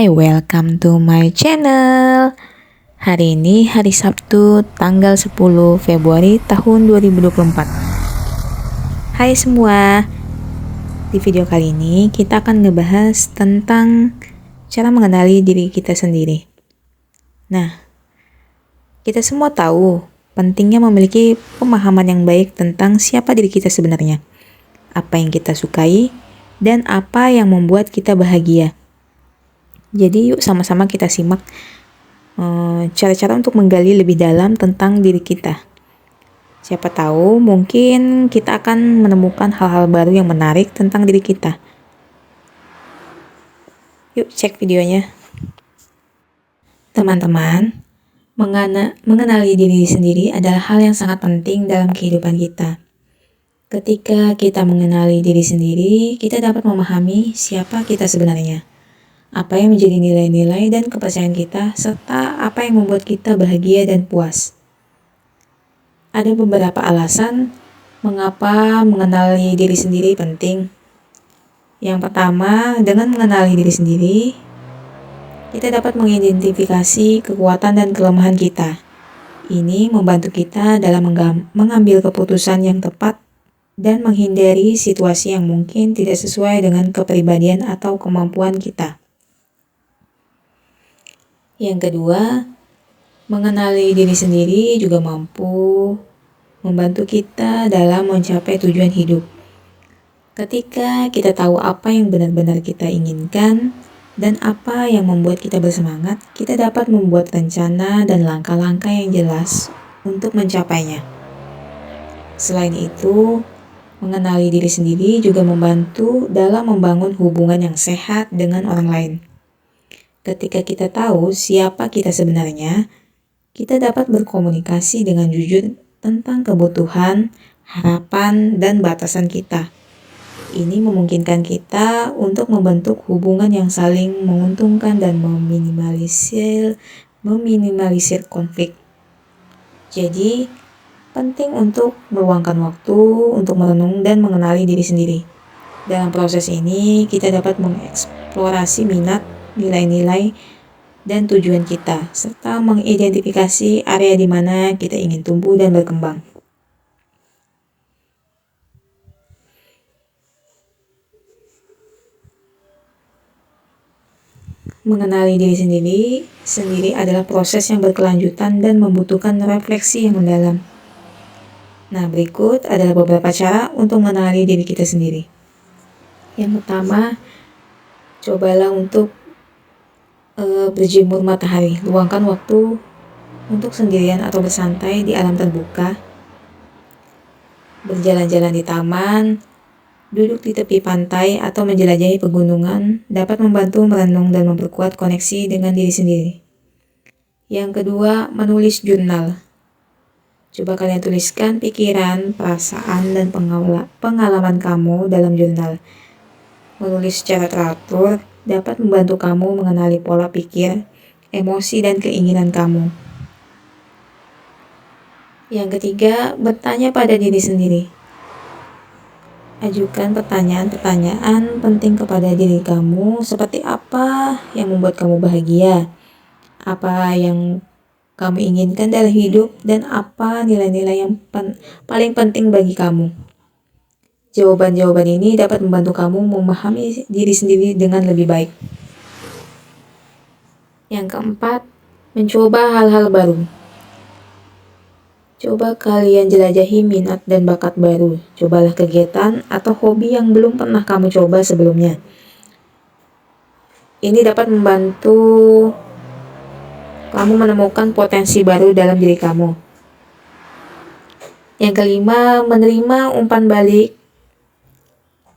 Hai, welcome to my channel. Hari ini hari Sabtu tanggal 10 Februari tahun 2024. Hai semua. Di video kali ini kita akan ngebahas tentang cara mengenali diri kita sendiri. Nah, kita semua tahu pentingnya memiliki pemahaman yang baik tentang siapa diri kita sebenarnya, apa yang kita sukai, dan apa yang membuat kita bahagia. Jadi yuk sama-sama kita simak cara-cara untuk menggali lebih dalam tentang diri kita. Siapa tahu mungkin kita akan menemukan hal-hal baru yang menarik tentang diri kita. Yuk cek videonya. Teman-teman, mengenali diri sendiri adalah hal yang sangat penting dalam kehidupan kita. Ketika kita mengenali diri sendiri, kita dapat memahami siapa kita sebenarnya, apa yang menjadi nilai-nilai dan kepercayaan kita, serta apa yang membuat kita bahagia dan puas. Ada beberapa alasan mengapa mengenali diri sendiri penting. Yang pertama, dengan mengenali diri sendiri, kita dapat mengidentifikasi kekuatan dan kelemahan kita. Ini membantu kita dalam mengambil keputusan yang tepat dan menghindari situasi yang mungkin tidak sesuai dengan kepribadian atau kemampuan kita. Yang kedua, mengenali diri sendiri juga mampu membantu kita dalam mencapai tujuan hidup. Ketika kita tahu apa yang benar-benar kita inginkan dan apa yang membuat kita bersemangat, kita dapat membuat rencana dan langkah-langkah yang jelas untuk mencapainya. Selain itu, mengenali diri sendiri juga membantu dalam membangun hubungan yang sehat dengan orang lain. Ketika kita tahu siapa kita sebenarnya, kita dapat berkomunikasi dengan jujur tentang kebutuhan, harapan, dan batasan kita. Ini memungkinkan kita untuk membentuk hubungan yang saling menguntungkan dan meminimalisir konflik. Jadi, penting untuk meluangkan waktu untuk merenung dan mengenali diri sendiri. Dalam proses ini, kita dapat mengeksplorasi minat, nilai-nilai, dan tujuan kita, serta mengidentifikasi area di mana kita ingin tumbuh dan berkembang. Mengenali diri sendiri adalah proses yang berkelanjutan dan membutuhkan refleksi yang mendalam. Nah, berikut adalah beberapa cara untuk mengenali diri kita sendiri. Yang pertama, cobalah untuk berjemur matahari. Luangkan waktu untuk sendirian atau bersantai di alam terbuka. Berjalan-jalan di taman, duduk di tepi pantai, atau menjelajahi pegunungan dapat membantu merenung dan memperkuat koneksi dengan diri sendiri. Yang kedua, menulis jurnal. Coba kalian tuliskan pikiran, perasaan, dan pengalaman kamu dalam jurnal. Menulis secara teratur dapat membantu kamu mengenali pola pikir, emosi, dan keinginan kamu. Yang ketiga, bertanya pada diri sendiri. Ajukan pertanyaan-pertanyaan penting kepada diri kamu, seperti apa yang membuat kamu bahagia, apa yang kamu inginkan dalam hidup, dan apa nilai-nilai yang paling penting bagi kamu. Jawaban-jawaban ini dapat membantu kamu memahami diri sendiri dengan lebih baik. Yang keempat, mencoba hal-hal baru. Coba kalian jelajahi minat dan bakat baru. Cobalah kegiatan atau hobi yang belum pernah kamu coba sebelumnya. Ini dapat membantu kamu menemukan potensi baru dalam diri kamu. Yang kelima, menerima umpan balik.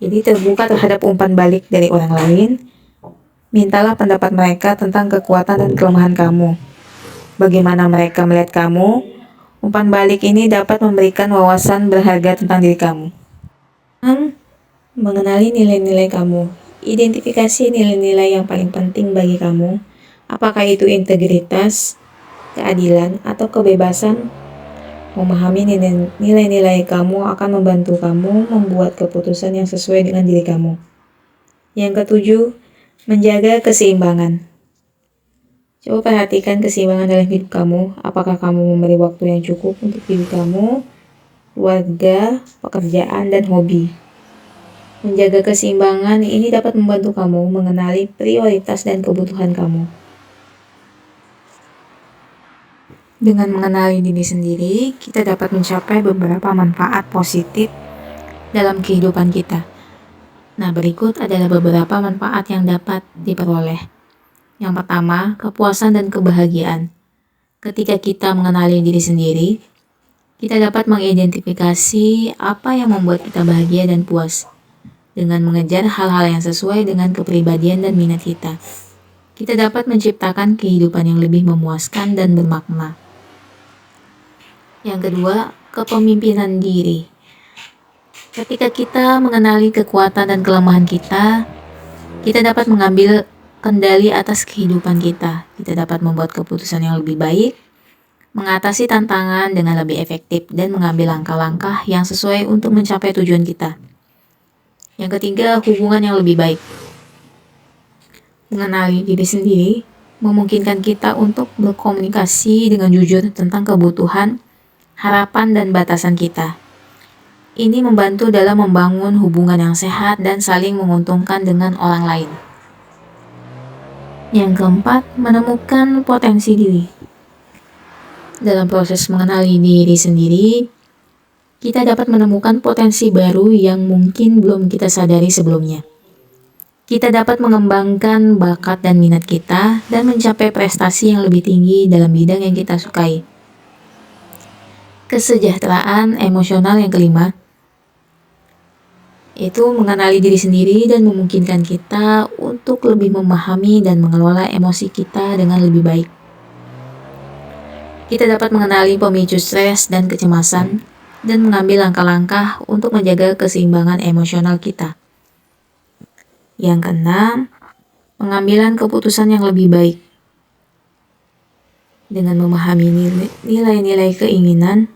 Jadi terbuka terhadap umpan balik dari orang lain. Mintalah pendapat mereka tentang kekuatan dan kelemahan kamu. Bagaimana mereka melihat kamu? Umpan balik ini dapat memberikan wawasan berharga tentang diri kamu. Mengenali nilai-nilai kamu. Identifikasi nilai-nilai yang paling penting bagi kamu. Apakah itu integritas, keadilan, atau kebebasan? Memahami nilai-nilai kamu akan membantu kamu membuat keputusan yang sesuai dengan diri kamu. Yang ketujuh, menjaga keseimbangan. Coba perhatikan keseimbangan dalam hidup kamu. Apakah kamu memberi waktu yang cukup untuk diri kamu, keluarga, pekerjaan, dan hobi? Menjaga keseimbangan ini dapat membantu kamu mengenali prioritas dan kebutuhan kamu. Dengan mengenali diri sendiri, kita dapat mencapai beberapa manfaat positif dalam kehidupan kita. Nah, berikut adalah beberapa manfaat yang dapat diperoleh. Yang pertama, kepuasan dan kebahagiaan. Ketika kita mengenali diri sendiri, kita dapat mengidentifikasi apa yang membuat kita bahagia dan puas. Dengan mengejar hal-hal yang sesuai dengan kepribadian dan minat kita, kita dapat menciptakan kehidupan yang lebih memuaskan dan bermakna. Yang kedua, kepemimpinan diri. Ketika kita mengenali kekuatan dan kelemahan kita dapat mengambil kendali atas kehidupan kita. Kita dapat membuat keputusan yang lebih baik, mengatasi tantangan dengan lebih efektif, dan mengambil langkah-langkah yang sesuai untuk mencapai tujuan kita. Yang ketiga, hubungan yang lebih baik. Mengenali diri sendiri memungkinkan kita untuk berkomunikasi dengan jujur tentang kebutuhan, harapan, dan batasan kita. Ini membantu dalam membangun hubungan yang sehat dan saling menguntungkan dengan orang lain. Yang keempat, menemukan potensi diri. Dalam proses mengenali diri sendiri, kita dapat menemukan potensi baru yang mungkin belum kita sadari sebelumnya. Kita dapat mengembangkan bakat dan minat kita dan mencapai prestasi yang lebih tinggi dalam bidang yang kita sukai. Kesejahteraan emosional yang kelima, yaitu mengenali diri sendiri dan memungkinkan kita untuk lebih memahami dan mengelola emosi kita dengan lebih baik. Kita dapat mengenali pemicu stres dan kecemasan dan mengambil langkah-langkah untuk menjaga keseimbangan emosional kita. Yang keenam, pengambilan keputusan yang lebih baik. Dengan memahami nilai-nilai keinginan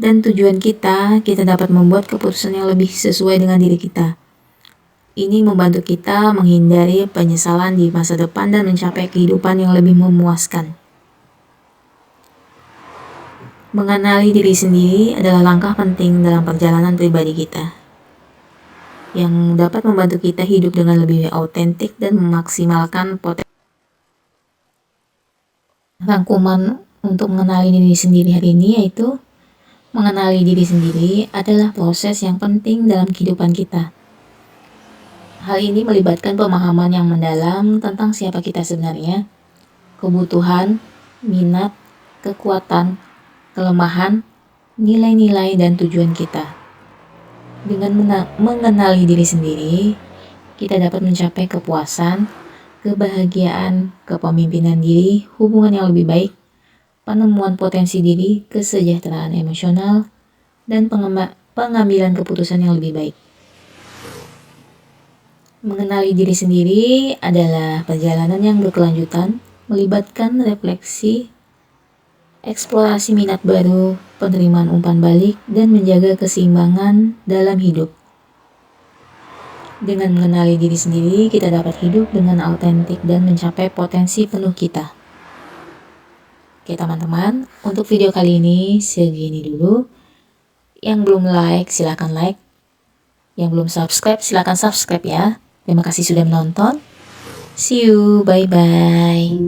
dan tujuan kita dapat membuat keputusan yang lebih sesuai dengan diri kita. Ini membantu kita menghindari penyesalan di masa depan dan mencapai kehidupan yang lebih memuaskan. Mengenali diri sendiri adalah langkah penting dalam perjalanan pribadi kita, yang dapat membantu kita hidup dengan lebih autentik dan memaksimalkan potensi. Rangkuman untuk mengenali diri sendiri hari ini yaitu, mengenali diri sendiri adalah proses yang penting dalam kehidupan kita. Hal ini melibatkan pemahaman yang mendalam tentang siapa kita sebenarnya, kebutuhan, minat, kekuatan, kelemahan, nilai-nilai, dan tujuan kita. Dengan mengenali diri sendiri, kita dapat mencapai kepuasan, kebahagiaan, kepemimpinan diri, hubungan yang lebih baik, penemuan potensi diri, kesejahteraan emosional, dan pengambilan keputusan yang lebih baik. Mengenali diri sendiri adalah perjalanan yang berkelanjutan, melibatkan refleksi, eksplorasi minat baru, penerimaan umpan balik, dan menjaga keseimbangan dalam hidup. Dengan mengenali diri sendiri, kita dapat hidup dengan autentik dan mencapai potensi penuh kita. Oke teman-teman, untuk video kali ini segini dulu. Yang belum like, silakan like. Yang belum subscribe, silakan subscribe ya. Terima kasih sudah menonton. See you, bye-bye.